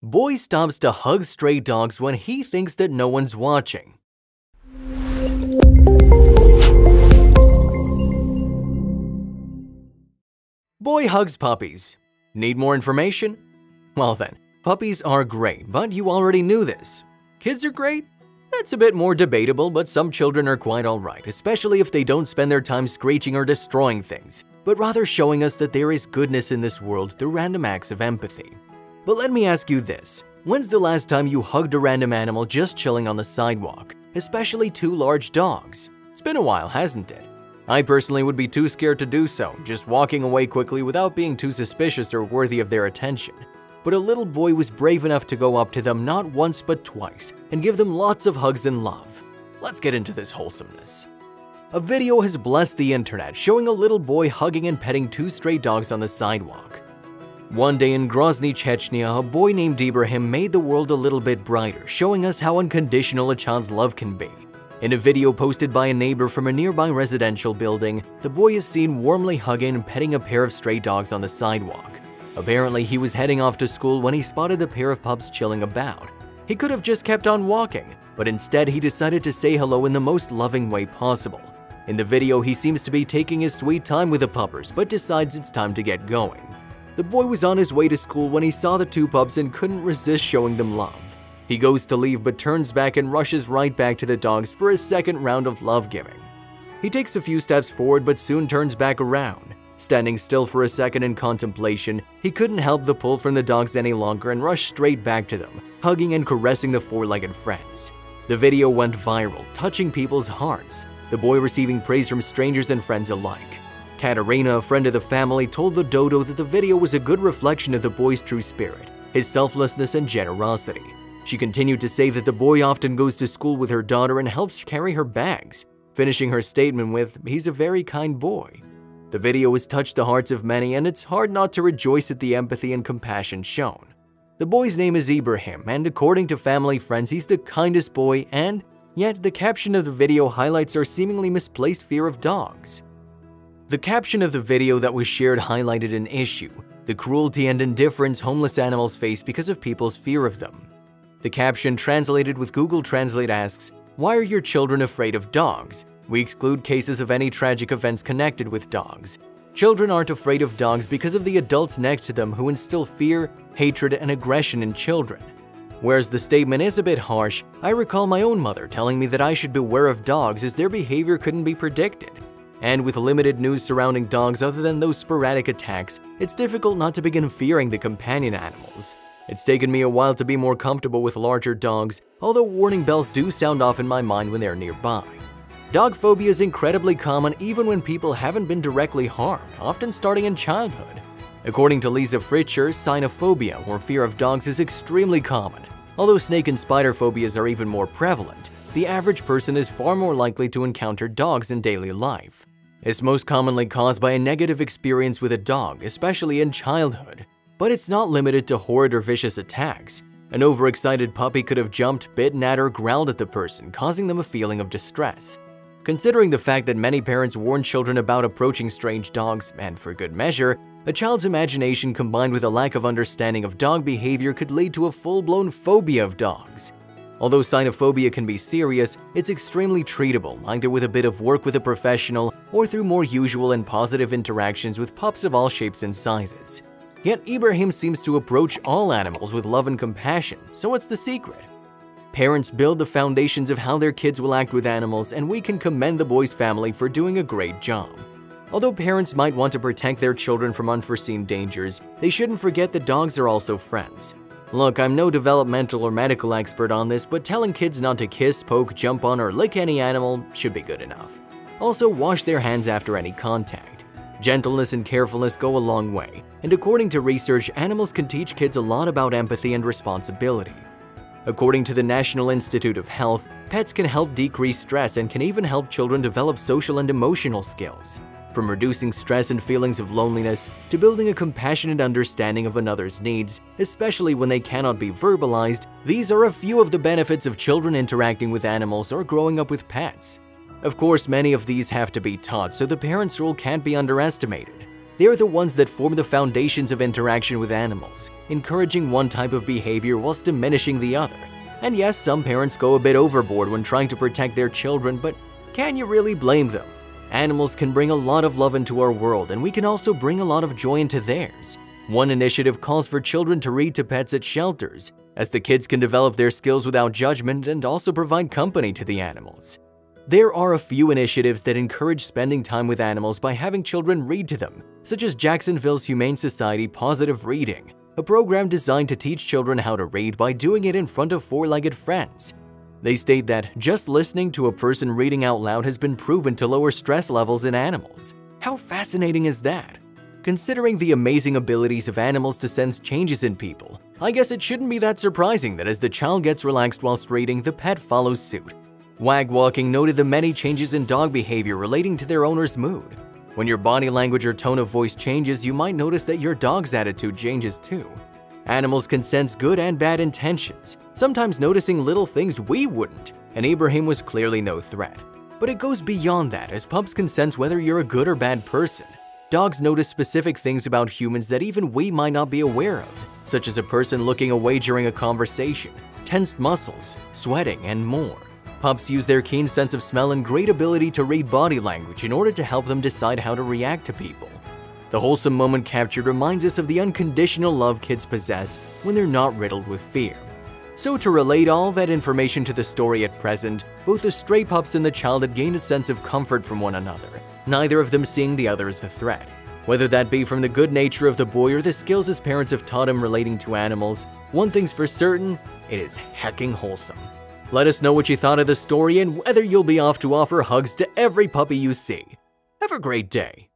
Boy stops to hug stray dogs when he thinks that no one's watching. Boy hugs puppies. Need more information? Well then, puppies are great, but you already knew this. Kids are great? That's a bit more debatable, but some children are quite alright, especially if they don't spend their time screeching or destroying things, but rather showing us that there is goodness in this world through random acts of empathy. But let me ask you this, when's the last time you hugged a random animal just chilling on the sidewalk, especially two large dogs? It's been a while, hasn't it? I personally would be too scared to do so, just walking away quickly without being too suspicious or worthy of their attention. But a little boy was brave enough to go up to them not once but twice and give them lots of hugs and love. Let's get into this wholesomeness. A video has blessed the internet showing a little boy hugging and petting two stray dogs on the sidewalk. One day in Grozny, Chechnya, a boy named Ibrahim made the world a little bit brighter, showing us how unconditional a child's love can be. In a video posted by a neighbor from a nearby residential building, the boy is seen warmly hugging and petting a pair of stray dogs on the sidewalk. Apparently, he was heading off to school when he spotted the pair of pups chilling about. He could have just kept on walking, but instead he decided to say hello in the most loving way possible. In the video, he seems to be taking his sweet time with the puppers, but decides it's time to get going. The boy was on his way to school when he saw the two pups and couldn't resist showing them love. He goes to leave but turns back and rushes right back to the dogs for a second round of love-giving. He takes a few steps forward but soon turns back around. Standing still for a second in contemplation, he couldn't help the pull from the dogs any longer and rushed straight back to them, hugging and caressing the four-legged friends. The video went viral, touching people's hearts, the boy receiving praise from strangers and friends alike. Katerina, a friend of the family, told the dodo that the video was a good reflection of the boy's true spirit, his selflessness and generosity. She continued to say that the boy often goes to school with her daughter and helps carry her bags, finishing her statement with, "He's a very kind boy." The video has touched the hearts of many, and it's hard not to rejoice at the empathy and compassion shown. The boy's name is Ibrahim, and according to family friends, he's the kindest boy, and yet the caption of the video highlights our seemingly misplaced fear of dogs. The caption of the video that was shared highlighted an issue, the cruelty and indifference homeless animals face because of people's fear of them. The caption, translated with Google Translate, asks, "Why are your children afraid of dogs? We exclude cases of any tragic events connected with dogs. Children aren't afraid of dogs because of the adults next to them who instill fear, hatred, and aggression in children." Whereas the statement is a bit harsh, I recall my own mother telling me that I should beware of dogs as their behavior couldn't be predicted. And with limited news surrounding dogs other than those sporadic attacks, it's difficult not to begin fearing the companion animals. It's taken me a while to be more comfortable with larger dogs, although warning bells do sound off in my mind when they're nearby. Dog phobia is incredibly common even when people haven't been directly harmed, often starting in childhood. According to Lisa Fritscher, cynophobia, or fear of dogs, is extremely common. Although snake and spider phobias are even more prevalent, the average person is far more likely to encounter dogs in daily life. It's most commonly caused by a negative experience with a dog, especially in childhood. But it's not limited to horrid or vicious attacks. An overexcited puppy could have jumped, bitten at, or growled at the person, causing them a feeling of distress. Considering the fact that many parents warn children about approaching strange dogs, and for good measure, a child's imagination combined with a lack of understanding of dog behavior could lead to a full-blown phobia of dogs. Although cynophobia can be serious, it's extremely treatable, either with a bit of work with a professional or through more usual and positive interactions with pups of all shapes and sizes. Yet Ibrahim seems to approach all animals with love and compassion, so what's the secret? Parents build the foundations of how their kids will act with animals, and we can commend the boy's family for doing a great job. Although parents might want to protect their children from unforeseen dangers, they shouldn't forget that dogs are also friends. Look, I'm no developmental or medical expert on this, but telling kids not to kiss, poke, jump on, or lick any animal should be good enough. Also, wash their hands after any contact. Gentleness and carefulness go a long way, and according to research, animals can teach kids a lot about empathy and responsibility. According to the National Institute of Health, pets can help decrease stress and can even help children develop social and emotional skills. From reducing stress and feelings of loneliness to building a compassionate understanding of another's needs, especially when they cannot be verbalized, these are a few of the benefits of children interacting with animals or growing up with pets. Of course, many of these have to be taught, so the parent's role can't be underestimated. They are the ones that form the foundations of interaction with animals, encouraging one type of behavior whilst diminishing the other. And yes, some parents go a bit overboard when trying to protect their children, but can you really blame them? Animals can bring a lot of love into our world, and we can also bring a lot of joy into theirs. One initiative calls for children to read to pets at shelters, as the kids can develop their skills without judgment and also provide company to the animals. There are a few initiatives that encourage spending time with animals by having children read to them, such as Jacksonville's Humane Society Positive Reading, a program designed to teach children how to read by doing it in front of four-legged friends. They state that just listening to a person reading out loud has been proven to lower stress levels in animals. How fascinating is that? Considering the amazing abilities of animals to sense changes in people, I guess it shouldn't be that surprising that as the child gets relaxed whilst reading, the pet follows suit. Wag Walking noted the many changes in dog behavior relating to their owner's mood. When your body language or tone of voice changes, you might notice that your dog's attitude changes too. Animals can sense good and bad intentions, sometimes noticing little things we wouldn't, and Abraham was clearly no threat. But it goes beyond that, as pups can sense whether you're a good or bad person. Dogs notice specific things about humans that even we might not be aware of, such as a person looking away during a conversation, tensed muscles, sweating, and more. Pups use their keen sense of smell and great ability to read body language in order to help them decide how to react to people. The wholesome moment captured reminds us of the unconditional love kids possess when they're not riddled with fear. So to relate all that information to the story at present, both the stray pups and the child had gained a sense of comfort from one another, neither of them seeing the other as a threat. Whether that be from the good nature of the boy or the skills his parents have taught him relating to animals, one thing's for certain, it is hecking wholesome. Let us know what you thought of the story and whether you'll be off to offer hugs to every puppy you see. Have a great day.